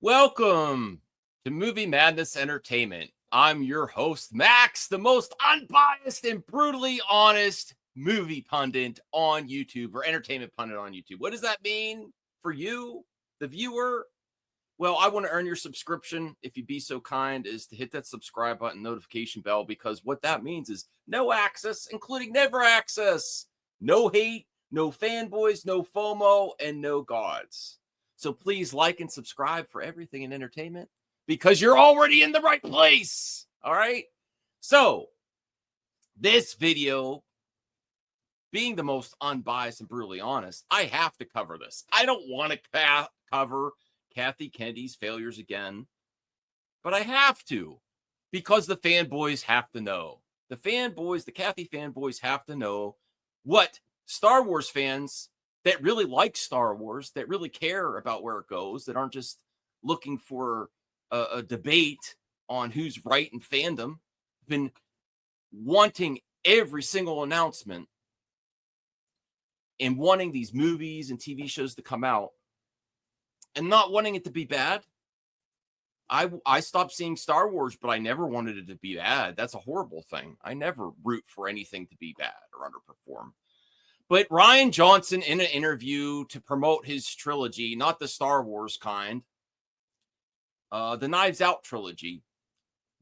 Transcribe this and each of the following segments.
Welcome to Movie Madness Entertainment. I'm your host, Max, the most unbiased and brutally honest movie pundit on YouTube, or entertainment pundit on YouTube. What does that mean for you, the viewer? Well, I want to earn your subscription, if you'd be so kind, is to hit that subscribe button, notification bell, because what that means is no access, including never access, no hate, no fanboys, no FOMO, and no gods. So please like and subscribe for everything in entertainment, because you're already in the right place. All right. So this video, being the most unbiased and brutally honest, I have to cover this. I don't want to cover Kathy Kennedy's failures again, but I have to, because the fanboys have to know. The Kathy fanboys have to know what Star Wars fans that really like Star Wars, that really care about where it goes, that aren't just looking for a debate on who's right in fandom, been wanting every single announcement and wanting these movies and TV shows to come out and not wanting it to be bad. I stopped seeing Star Wars, but I never wanted it to be bad. That's a horrible thing. I never root for anything to be bad or underperform. But Rian Johnson, in an interview to promote his trilogy, not the Star Wars kind, the Knives Out trilogy,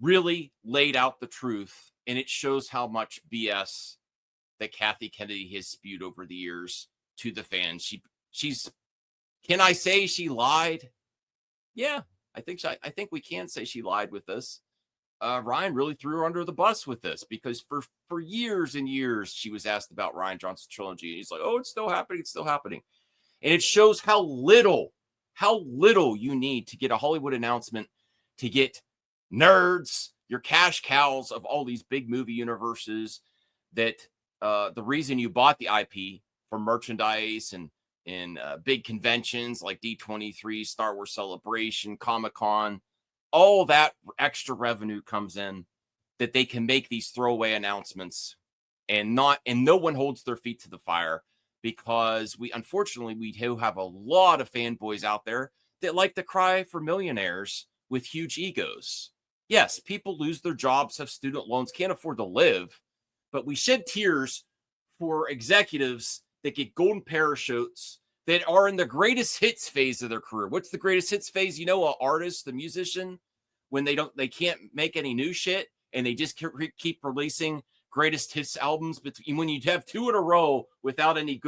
really laid out the truth, and it shows how much BS that Kathy Kennedy has spewed over the years to the fans. She's can I say she lied? Yeah, I think we can say she lied with this. Ryan really threw her under the bus with this, because for years and years she was asked about Rian Johnson's trilogy, and he's like, "Oh, it's still happening. It's still happening," and it shows how little you need to get a Hollywood announcement to get nerds, your cash cows of all these big movie universes, that the reason you bought the IP for merchandise and big conventions like D23, Star Wars Celebration, Comic-Con, all that extra revenue comes in, that they can make these throwaway announcements and no one holds their feet to the fire, because unfortunately we do have a lot of fanboys out there that like to cry for millionaires with huge egos. Yes, people lose their jobs, have student loans, can't afford to live, but we shed tears for executives that get golden parachutes, that are in the greatest hits phase of their career. What's the greatest hits phase? An artist, the musician, when they can't make any new shit and they just keep releasing greatest hits albums. When you have two in a row without any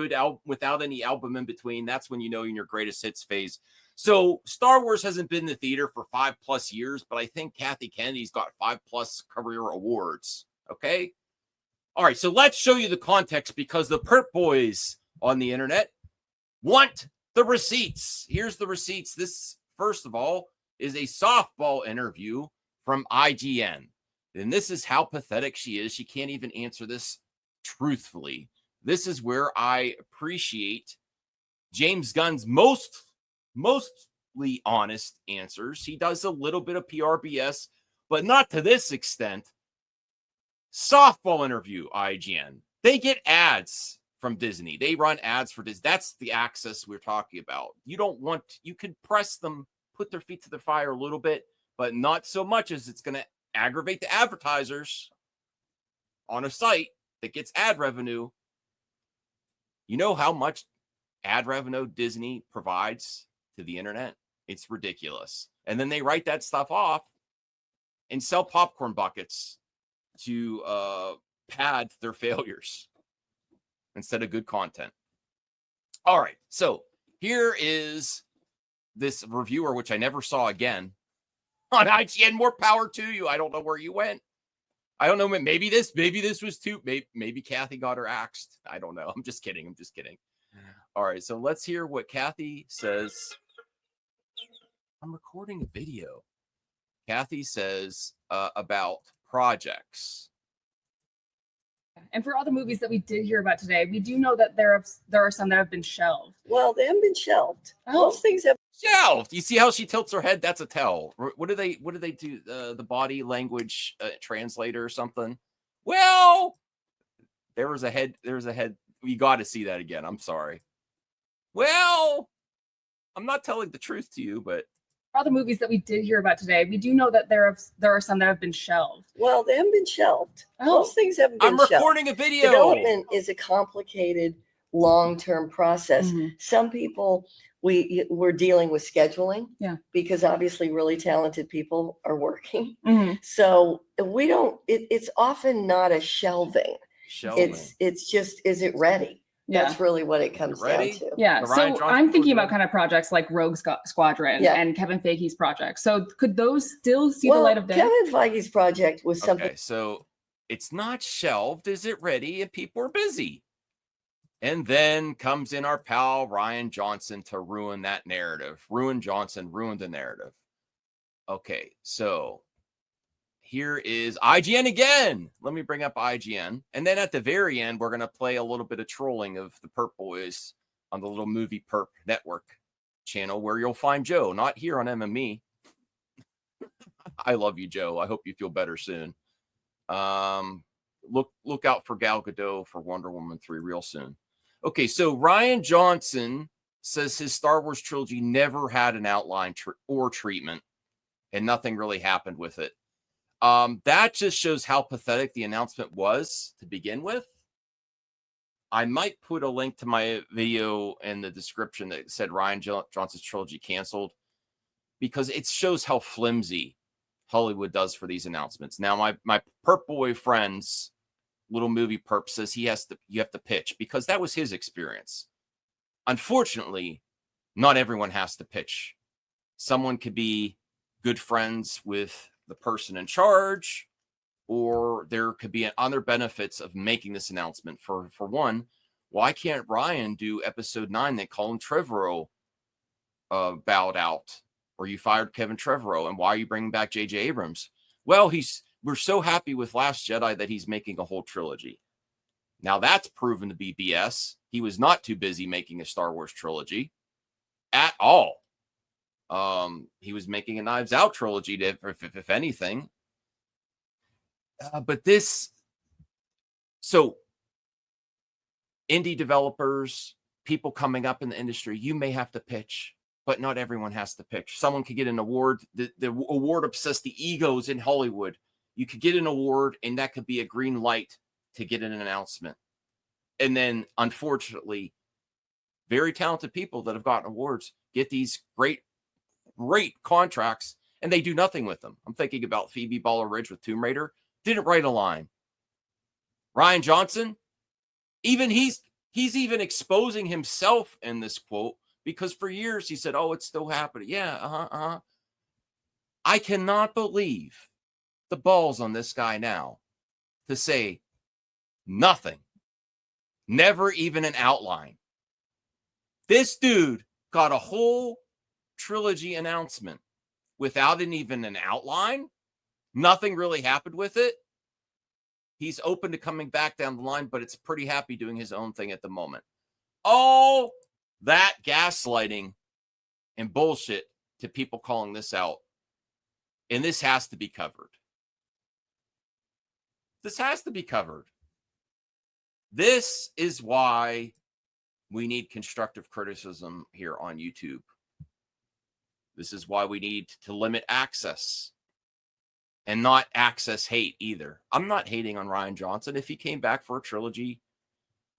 album in between, that's when you're in your greatest hits phase. So Star Wars hasn't been in the theater for 5+ years, but I think Kathy Kennedy's got 5+ career awards. Okay. All right. So let's show you the context, because the perp boys on the internet want the receipts. Here's the receipts. This, first of all, is a softball interview from IGN. And this is how pathetic she is. She can't even answer this truthfully. This is where I appreciate James Gunn's mostly honest answers. He does a little bit of PRBS, but not to this extent. Softball interview, IGN. They get ads from Disney. They run ads for Disney. That's the access we're talking about. You could press them, put their feet to the fire a little bit, but not so much as it's going to aggravate the advertisers on a site that gets ad revenue. You know how much ad revenue Disney provides to the internet? It's ridiculous. And then they write that stuff off and sell popcorn buckets to pad their failures instead of good content. All right. So here is this reviewer, which I never saw again on IGN. More power to you. I don't know where you went. I don't know. Maybe this was too. Maybe Kathy got her axed. I don't know. I'm just kidding. All right. So let's hear what Kathy says. I'm recording a video. Kathy says about projects. And for all the movies that we did hear about today, we do know that there are some that have been shelved. Well, they haven't been shelved. Oh. Most things have shelved. You see how she tilts her head? That's a tell. What do they do? The body language translator or something? Well, there was a head. You got to see that again. I'm sorry. Well, I'm not telling the truth to you, but all the movies that we did hear about today, we do know that there are some that have been shelved. Well, they haven't been shelved. Oh. Most things haven't been I'm shelved. recording a video. Development is a complicated, long-term process. Mhm. Some people we're dealing with scheduling, because obviously really talented people are working. Mhm. So we don't. It's often not a shelving. It's just, is it ready? Yeah. That's really what it comes down to. Yeah. The Rian So Johnson I'm thinking about project. kind of projects like Rogue Squadron and Kevin Feige's project. So could those still see the light of day? Kevin Feige's project was something. Okay, so it's not shelved. Is it ready? And people are busy. And then comes in our pal Rian Johnson to ruin that narrative. Johnson ruined the narrative. Okay, so here is IGN again. Let me bring up IGN. And then at the very end, we're going to play a little bit of trolling of the Perp Boys on the little Movie Perp Network channel where you'll find Joe, not here on MME. I love you, Joe. I hope you feel better soon. Look out for Gal Gadot for Wonder Woman 3 real soon. Okay, so Rian Johnson says his Star Wars trilogy never had an outline or treatment, and nothing really happened with it. That just shows how pathetic the announcement was to begin with. I might put a link to my video in the description that said Rian Johnson's trilogy canceled, because it shows how flimsy Hollywood does for these announcements. Now, my Perp Boy friends, little movie perp, says you have to pitch, because that was his experience. Unfortunately, not everyone has to pitch. Someone could be good friends with the person in charge, or there could be other benefits of making this announcement. For one, why can't Rian do episode 9 that Colin Trevorrow bowed out, or you fired Kevin Trevorrow, and why are you bringing back J.J. Abrams? Well, we're so happy with Last Jedi that he's making a whole trilogy. Now that's proven to be BS. He was not too busy making a Star Wars trilogy at all. He was making a Knives Out trilogy, if anything. But so indie developers, people coming up in the industry, you may have to pitch, but not everyone has to pitch. Someone could get an award. The award obsessed the egos in Hollywood. You could get an award, and that could be a green light to get an announcement. And then, unfortunately, very talented people that have gotten awards get these great contracts, and they do nothing with them. I'm thinking about Phoebe Waller-Bridge with Tomb Raider. Didn't write a line. Rian Johnson, even he's even exposing himself in this quote, because for years he said, "Oh, it's still happening." Yeah, I cannot believe the balls on this guy now to say nothing, never even an outline. This dude got a whole trilogy announcement without even an outline. Nothing really happened with it. He's open to coming back down the line, but it's pretty happy doing his own thing at the moment. All that gaslighting and bullshit to people calling this out. And this has to be covered. This has to be covered. This is why we need constructive criticism here on YouTube. This is why we need to limit access and not access hate either. I'm not hating on Rian Johnson. If he came back for a trilogy,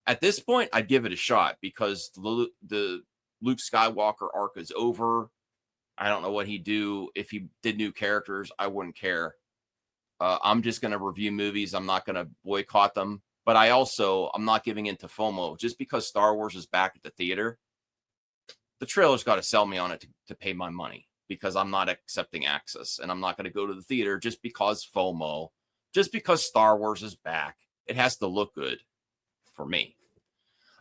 at this point, I'd give it a shot, because the Luke Skywalker arc is over. I don't know what he'd do. If he did new characters, I wouldn't care. I'm just going to review movies. I'm not going to boycott them. But I'm not giving in to FOMO. Just because Star Wars is back at the theater, the trailer's got to sell me on it to pay my money, because I'm not accepting access, and I'm not going to go to the theater just because FOMO, just because Star Wars is back. It has to look good for me.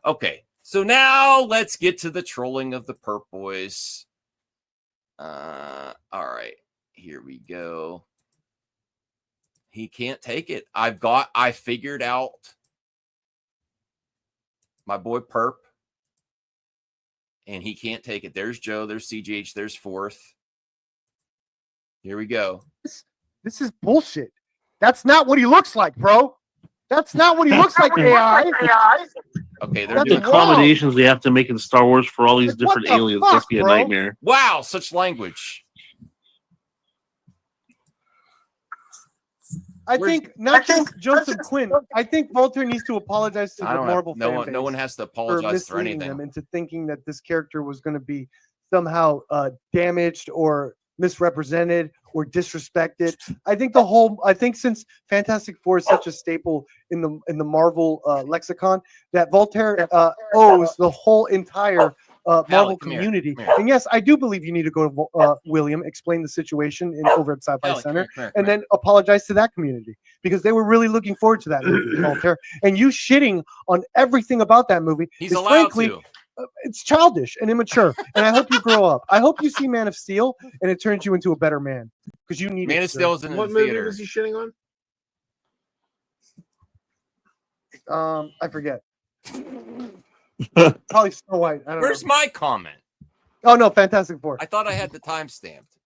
Okay, so now let's get to the trolling of the Perp Boys. All right, here we go. He can't take it. I figured out my boy Perp, and he can't take it. There's Joe, there's CGH, there's Fourth. Here we go. This is bullshit. That's not what he looks like, bro. That's not what he looks like, AI. Okay, they're That's doing accommodations they have to make in Star Wars for all these Like, what different the aliens. fuck, Must be a bro? nightmare. wow, such language. I think not just Joseph Quinn. I think Voltaire needs to apologize to the Marvel fan base. No one has to for apologize for misleading anything. them into thinking that this character was going to be somehow damaged or misrepresented or disrespected. I think since Fantastic Four is such a staple in the Marvel lexicon, that Voltaire owes the whole entire Marvel community. And yes, I do believe you need to go to William, explain the situation over at Sci-Fi Center, and then apologize to that community because they were really looking forward to that movie, Voltaire. And you shitting on everything about that movie He's is allowed frankly, to. It's childish and immature. And I hope you grow up. I hope you see Man of Steel and it turns you into a better man because you need Man it, of Steel is in the What movie theater. was he shitting on? I forget. Probably Snow White. I don't Where's know. my comment? Oh no, Fantastic Four. I thought I had the time stamped.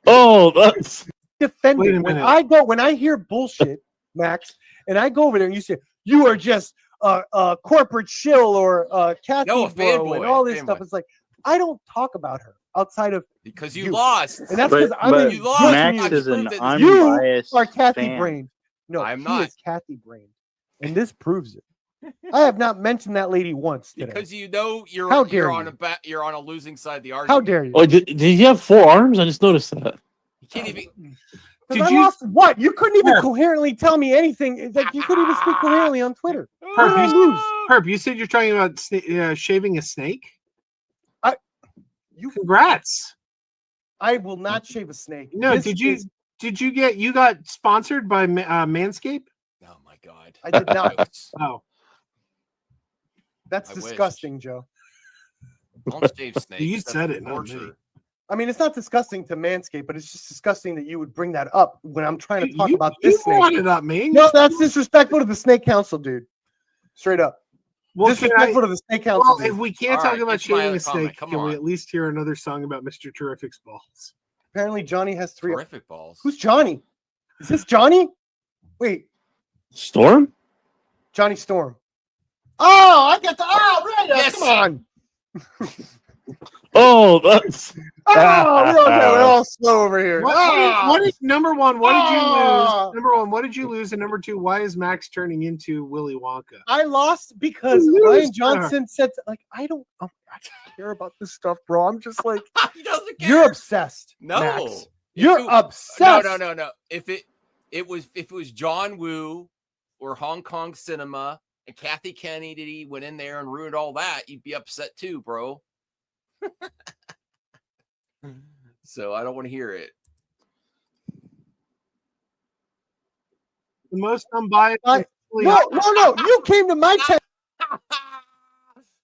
Oh, that's Defending when I hear bullshit, Max, and I go over there and you say you are just a corporate shill or Kathy No, a bro and all this fanboy. stuff. It's like I don't talk about her outside of Because you lost. and that's because I'm in you your lost. Max community. is an You unbiased are Kathy fan. brained. No, I'm he not. is Kathy brained, and this proves it. I have not mentioned that lady once today. Because you know How dare you're on you? you're on a losing side of the How argument. dare you? Oh, did he have 4 arms? I just noticed that. You can't even. Because I lost what? You couldn't even coherently tell me anything. Like you couldn't even speak coherently on Twitter. How did I lose? Herb, you said you're talking about shaving a snake. You Congrats. I will not shave a snake. No, This you got sponsored by Manscaped? Oh my god! I did not. Oh, That's I wish. disgusting, Joe. Don't shave snakes. You That's said it, not me. torture. I mean, it's not disgusting to Manscaped, but it's just disgusting that you would bring that up when I'm trying to talk about You this snake. brought it up, man. No, that's disrespectful to the Snake Council, dude. Straight up. Well, Disrespectful to the Snake Council. well, dude. if we can't All talk right, about get to my shaving other a snake, comment. Come can we on. at least hear another song about Mr. Terrific's balls? Apparently, Johnny has 3. Terrific balls. Who's Johnny? Is this Johnny? Wait, Storm? Johnny Storm. Oh, I got the right. Yes. Come on. Oh, that's We're all slow over here. What is number one? What did you Ah. lose? Number one, what did you lose? And number two, why is Max turning into Willy Wonka? I lost because You Rian lost. Johnson said, I don't care about this stuff, bro. I'm just like, He doesn't care. you're obsessed. No. Max. You're No, obsessed. no. If it was John Woo or Hong Kong cinema and Kathy Kennedy went in there and ruined all that, you'd be upset too, bro. So I don't want to hear it. The most unbiased. No. You came to my tent.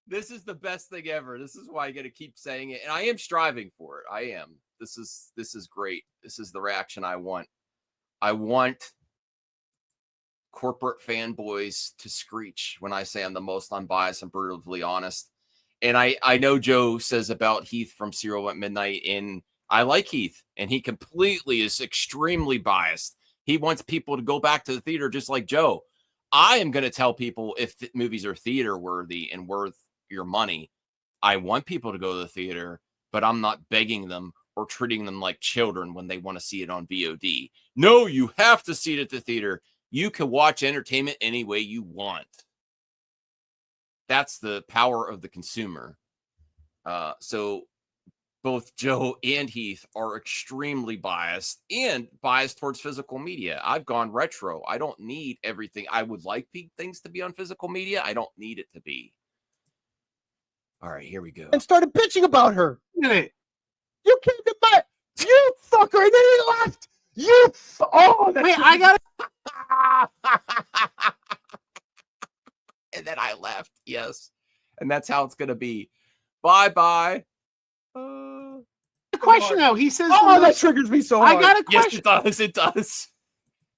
This is the best thing ever. This is why I got to keep saying it, and I am striving for it. I am. This is great. This is the reaction I want. I want corporate fanboys to screech when I say I'm the most unbiased and brutally honest. And I know Joe says about Heath from Serial at Midnight, and I like Heath, and he completely is extremely biased. He wants people to go back to the theater just like Joe. I am going to tell people if movies are theater worthy and worth your money. I want people to go to the theater, but I'm not begging them or treating them like children when they want to see it on VOD. No, you have to see it at the theater. You can watch entertainment any way you want. That's the power of the consumer. So both Joe and Heath are extremely biased and biased towards physical media. I've gone retro. I don't need everything. I would like things to be on physical media. I don't need it to be. All right, here we go. And started bitching about her. Minute. You came to my, you fucker, and then he left. Wait, I got And then I left. Yes. And that's how it's going to be. Bye-bye. a question though. He says, that triggers me so hard. I got a Yes, question. it does. It does.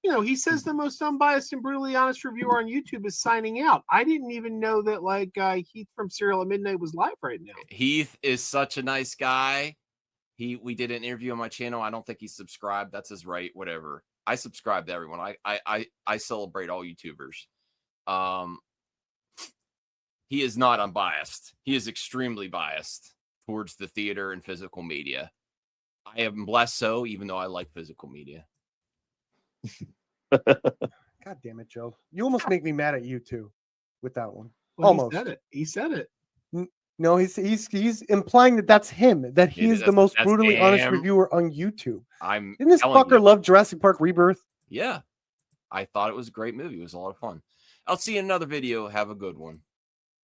You know, he says the most unbiased and brutally honest reviewer on YouTube is signing out. I didn't even know that Heath from Serial at Midnight was live right now. Heath is such a nice guy. We did an interview on my channel. I don't think he's subscribed. That's his right. Whatever. I subscribe to everyone. I celebrate all YouTubers. He is not unbiased. He is extremely biased towards the theater and physical media. I am less so, even though I like physical media. God damn it, Joe. You almost make me mad at you too with that one. Well, Almost. He said it. He said it. No, he's implying that that's him, that he is the most brutally honest reviewer on YouTube. Didn't this fucker love Jurassic Park Rebirth? Yeah. I thought it was a great movie. It was a lot of fun. I'll see you in another video. Have a good one.